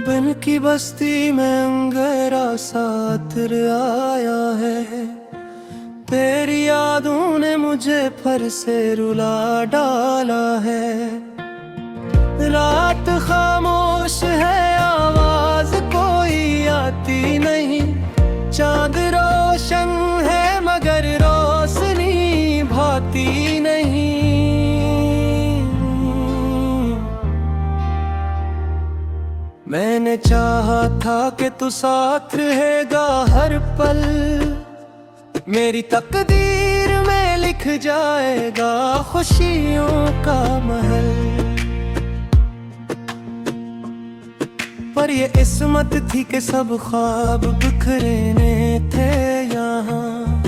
बन की बस्ती में अंगेरा साथ आया है। तेरी यादों ने मुझे फर से रुला डाला है। रात खामोश है, आवाज कोई आती नहीं। चांद रोशन है मगर रोशनी भाती नहीं। मैंने चाहा था कि तू साथ रहेगा हर पल। मेरी तकदीर में लिख जाएगा खुशियों का महल। पर ये किस्मत थी कि सब ख्वाब बिखरेने थे यहाँ।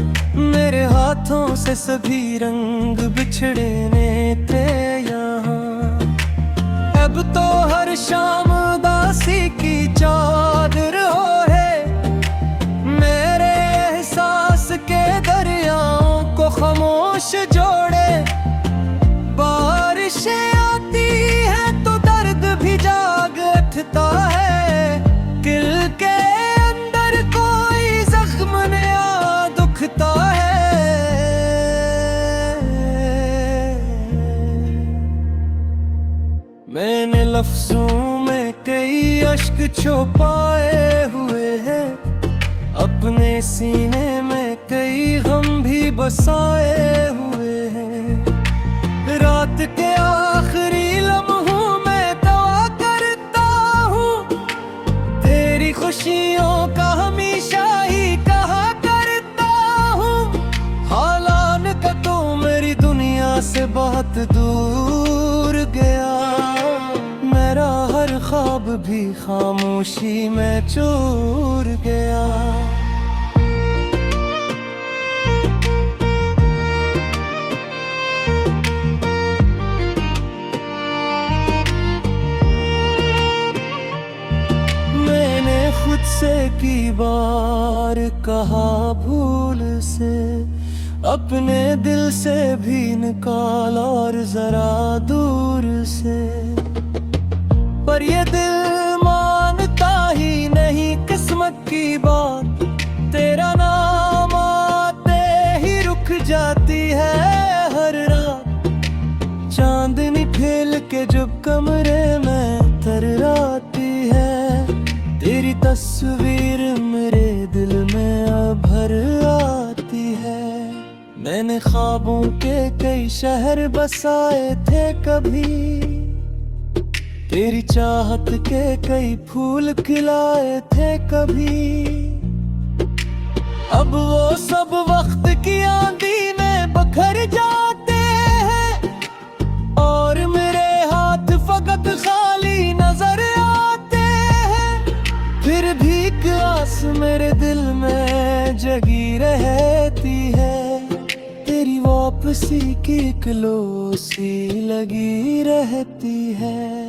मेरे हाथों से सभी रंग बिछड़ने थे यहाँ। अब तो हर शाम उदासी की चादर ओढ़े। मेरे एहसास के दरियाओं को खामोश जोड़े। बारिशें आती है तो दर्द भी जाग उठता है। दिल के अंदर कोई जख्म नया दुखता है। मैंने लफ्जों में कई अश्क छुपाए हुए हैं। अपने सीने में कई गम भी बसाए हुए हैं। रात के आखिरी लम्हों में दुआ करता हूँ। तेरी खुशियों का हमेशा ही कहा करता हूँ। हालान का तो मेरी दुनिया से बहुत दूर गया। मेरा हर ख्वाब भी खामोशी में चूर गया। मैंने खुद से की बार कहा भूल से। अपने दिल से भी निकाल और जरा दूर से। पर ये दिल मानता ही नहीं किस्मत की बात। तेरा नाम आते ही रुक जाती है हर रात। चांदनी फैल के जब कमरे में तर आती है। तेरी तस्वीर मेरे दिल में अब भर आती है। मैंने ख्वाबों के कई शहर बसाए थे कभी। तेरी चाहत के कई फूल खिलाए थे कभी। अब वो सब वक्त की आंधी में बखर जाते हैं। और मेरे हाथ फकत खाली नजर आते हैं। फिर भी एक आस मेरे दिल में जगी रहती है। तेरी वापसी की क्लोसी लगी रहती है।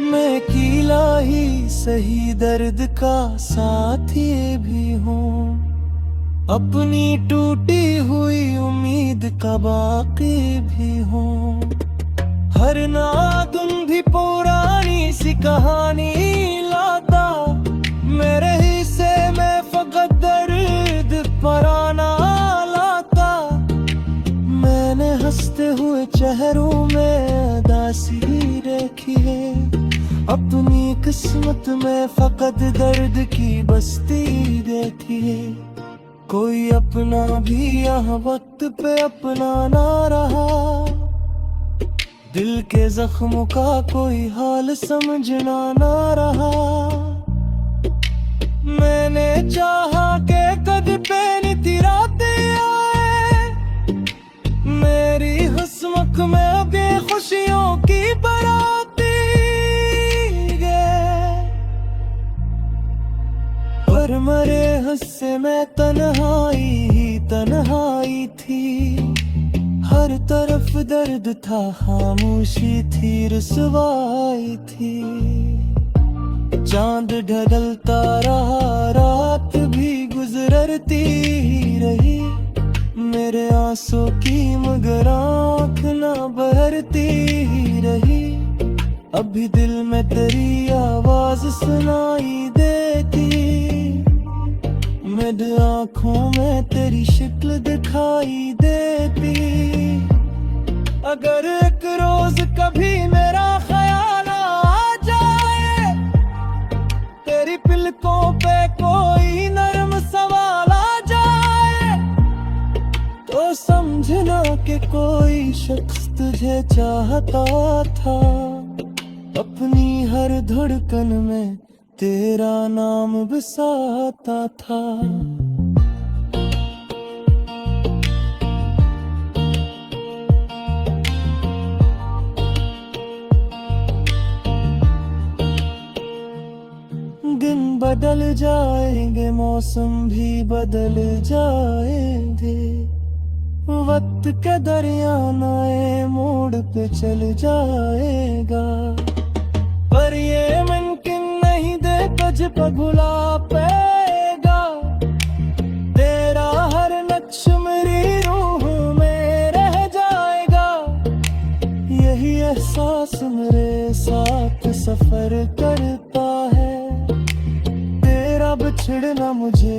मैं अकेला ही सही दर्द का साथी भी हूँ। अपनी टूटी हुई उम्मीद का बाकी भी हूँ। हर नादुन भी पुरानी सी कहानी लाता। मेरे हिस्से में फकत दर्द पराना लाता। मैंने हंसते हुए चेहरों में उदासी देखी है। अपनी किस्मत में फकत दर्द की बस्ती देखी है। कोई अपना भी यहाँ वक्त पे अपना ना रहा। दिल के जख्मों का कोई हाल समझना ना रहा। मैंने चाहा के कद पे नितिराते आए। मेरी हुस्मक में अब ये खुशियों की बराती गए। पर मरे हिस्से में तन्हाई ही तन्हाई थी। हर तरफ दर्द था, खामोशी थी, रुसवाई थी। चांद ढलता रहा, रात भी गुजरती ही रही, मेरे आंसू की मगर आँख ना बहरती ही रही। अभी दिल में तेरी आवाज सुनाई देती, मेरी आँखों में तेरी शक्ल दिखाई देती। अगर एक रोज कभी मेरा ख्याल आ जाए, तेरी पलकों पे कोई नरम सवाल आ जाए, तो समझना कि कोई शख्स तुझे चाहता था। अपनी हर धड़कन में तेरा नाम बसाता था। दिन बदल जाएंगे, मौसम भी बदल जाएंगे, वक्त के दरिया नए मोड़ पे चल जाएगा। पर ये मुमकिन नहीं देखो जब भुला पाएगा, तेरा हर नक्श मेरी रूह में रह जाएगा। यही एहसास मेरे साथ सफर करता है, तेरा बिछड़ना मुझे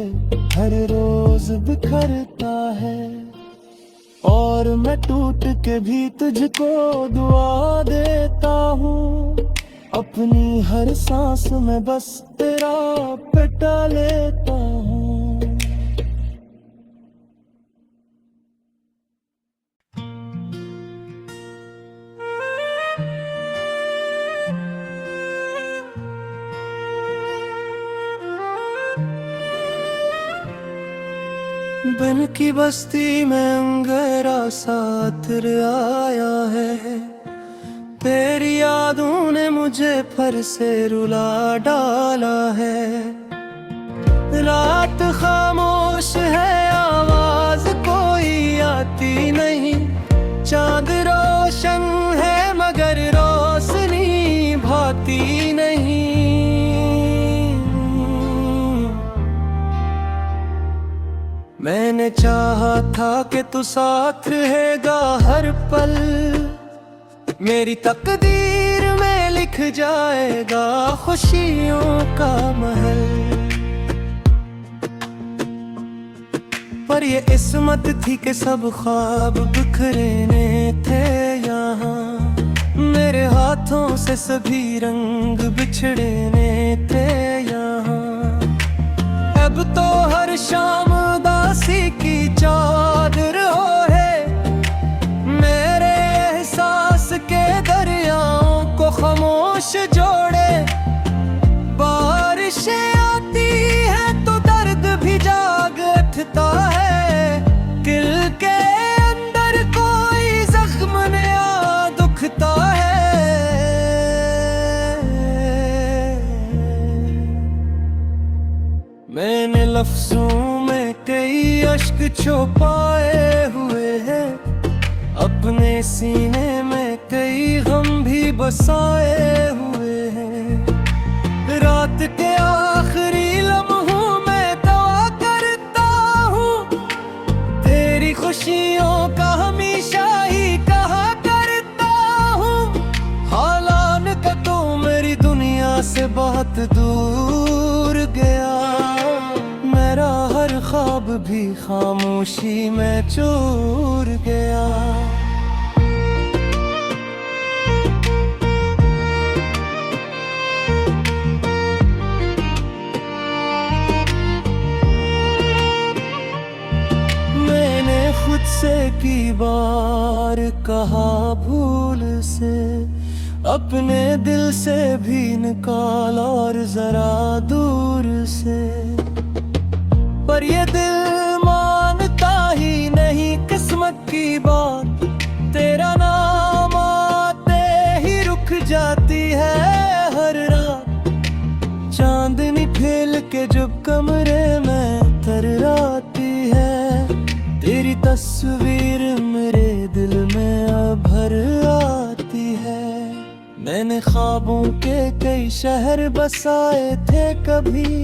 हर रोज बिखरता है। और मैं टूट के भी तुझको दुआ देता हूँ, अपनी हर सांस में बस तेरा पिटा लेता हूँ। बन की बस्ती में अंगेरा साथ आया है, तेरी यादों ने मुझे फिर से रुला डाला है। रात खामोश है, आवाज कोई आती नहीं, चांद रोशन है मगर रोशनी भाती नहीं। मैंने चाहा था कि तू साथ रहेगा हर पल, मेरी तकदीर में लिख जाएगा खुशियों का महल। पर ये किस्मत थी कि सब ख्वाब बिखरेने थे यहाँ, मेरे हाथों से सभी रंग बिछड़ने थे यहाँ। अब तो हर शाम उदासी की चादर ओढ़े, मेरे एहसास के दरियाओं को खामोश जोड़े। बारिशें आती है तो दर्द भी जाग उठता है, दिल के अंदर कोई जख्म नया दुखता है। मैंने लफ्जों में कई अश्क छुपाए हुए हैं, अपने सीने में कई गम भी बसाए हुए हैं। रात के आखिरी लम्हों में दुआ करता हूँ, तेरी खुशियों का हमेशा ही कहा करता हूँ। हालान का तो मेरी दुनिया से बहुत दूर गया, मेरा हर ख्वाब भी खामोशी में चूर गया। मैंने खुद से की बार कहा भूल से, अपने दिल से भी निकाल और जरा दूर से। पर ये दिल मानता ही नहीं किस्मत की बात, तेरा नाम आते ही रुक जाती है हर रात। चांदनी फैल के जब कमरे में थर्राती है, तेरी तस्वीर मेरे दिल में अभर आती है। मैंने ख्वाबों के कई शहर बसाए थे कभी,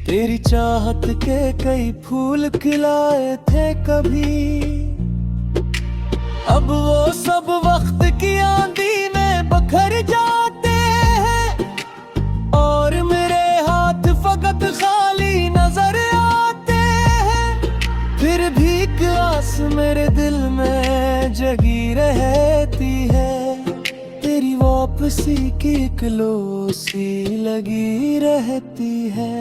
तेरी चाहत के कई फूल खिलाए थे कभी, अब वो सब वक्त की आंधी में बखर जाते हैं, और मेरे हाथ फकत खाली नजर आते हैं। फिर भी एक आस मेरे दिल में जगी रहती है, तेरी वापसी की एक लो सी लगी रहती है।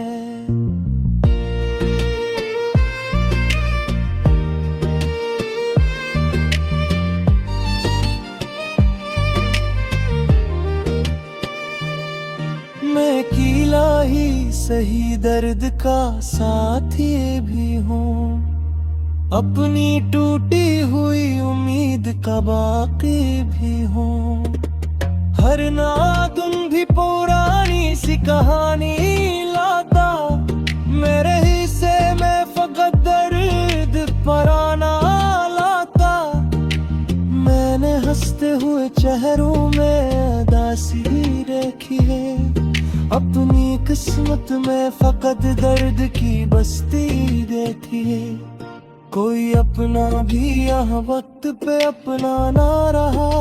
मैं अकेला ही सही दर्द का साथी भी हूँ, अपनी टूटी हुई उम्मीद का बाकी भी हूँ। हर नादुन भी पुरानी सी कहानी लाता, मेरे हिस्से में फकत दर्द पराना लाता। मैंने हंसते हुए चेहरों में उदासी देखी है, अपनी किस्मत में फकत दर्द की बस्ती देखी है। कोई अपना भी यहाँ वक्त पे अपना ना रहा,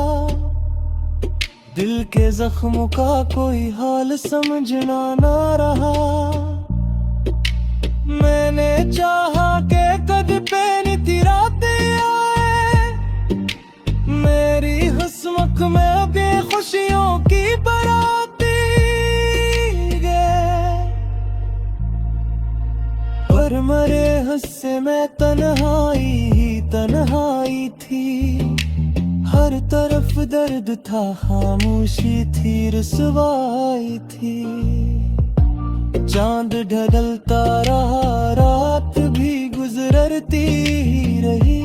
दिल के जख्मों का कोई हाल समझना ना रहा। मैंने चाहा के कद पे नितिराते आए, मेरी हसमत में अब ये खुशियों की बराती गए। पर मरे हिस्से में तन्हाई ही तन्हाई थी, हर तरफ दर्द था, खामोशी थी, रुसवाई थी। चांद ढलता रहा, रात भी गुजरती ही रही,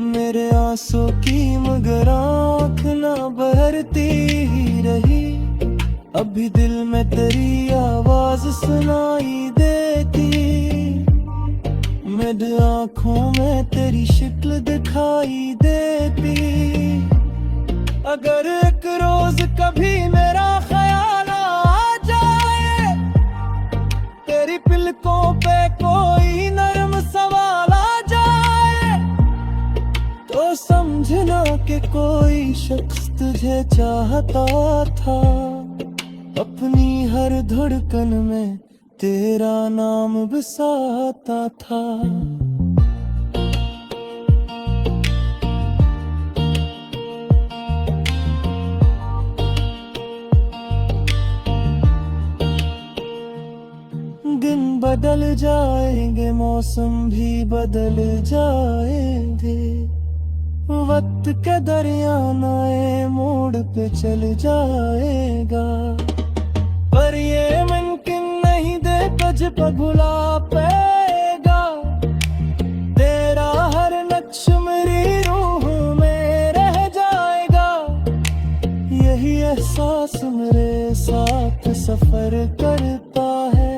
मेरे आंसू की मगर आँख ना बहरती ही रही। अभी दिल में तेरी आवाज सुनाई देती, मेरी आँखों में तेरी शक्ल दिखाई देती। अगर एक रोज कभी मेरा ख्याल आ जाए, तेरी पलकों पे कोई नरम सवाल आ जाए, तो समझना कि कोई शख्स तुझे चाहता था। अपनी हर धड़कन में तेरा नाम बसाता था। दिन बदल जाएंगे, मौसम भी बदल जाएंगे, वक्त के दरिया नए मोड़ पे चल जाएगा। पर ये मुमकिन नहीं दे तुझ पर भुला पाएगा, तेरा हर नक्श मेरी रूह में रह जाएगा। यही एहसास मेरे साथ सफर करता है,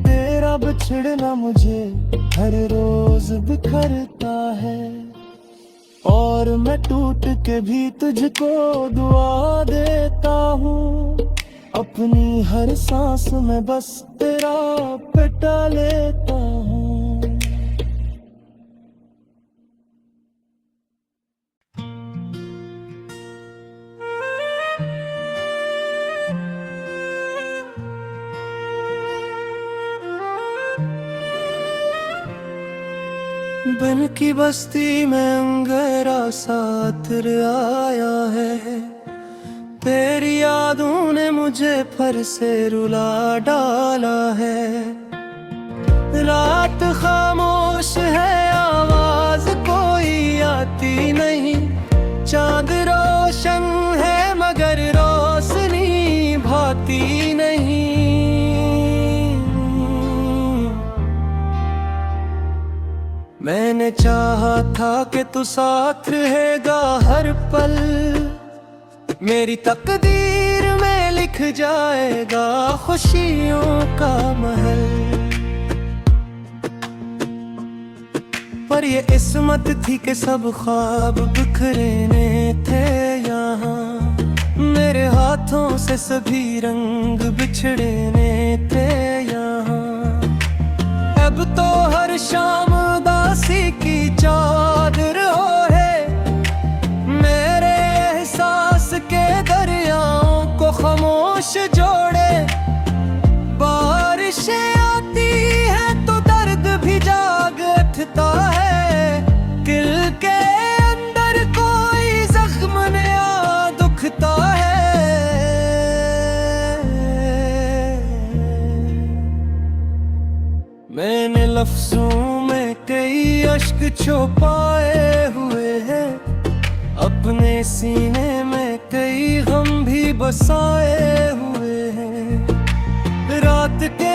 तेरा बिछड़ना मुझे हर रोज बिखरता है। और मैं टूट के भी तुझको दुआ देता हूँ, अपनी हर सांस में बस तेरा पिटा लेता हूँ। बन की बस्ती में अंगेरा साथ आया है, तेरी यादों ने मुझे फर से रुला डाला है। रात खामोश है, आवाज कोई आती नहीं, चांद रोशन है मगर रोशनी भाती नहीं। मैंने चाहा था कि तू साथ रहेगा हर पल, मेरी तकदीर में लिख जाएगा खुशियों का महल। पर ये किस्मत थी कि सब ख्वाब बिखरेने थे यहाँ, मेरे हाथों से सभी रंग बिछड़ने थे यहाँ। अब तो हर शाम उदासी की चादर ओढ़े, मेरे एहसास के दरियाओं को खामोश जोड़े। बारिशें आती हैं तो दर्द भी जाग उठता है, दिल के अंदर कोई जख्म नया दुखता है। मैंने लफ्जों में कई अश्क छुपाए हुए हैं, अपने सीने में कई गम भी बसाए हुए हैं। रात के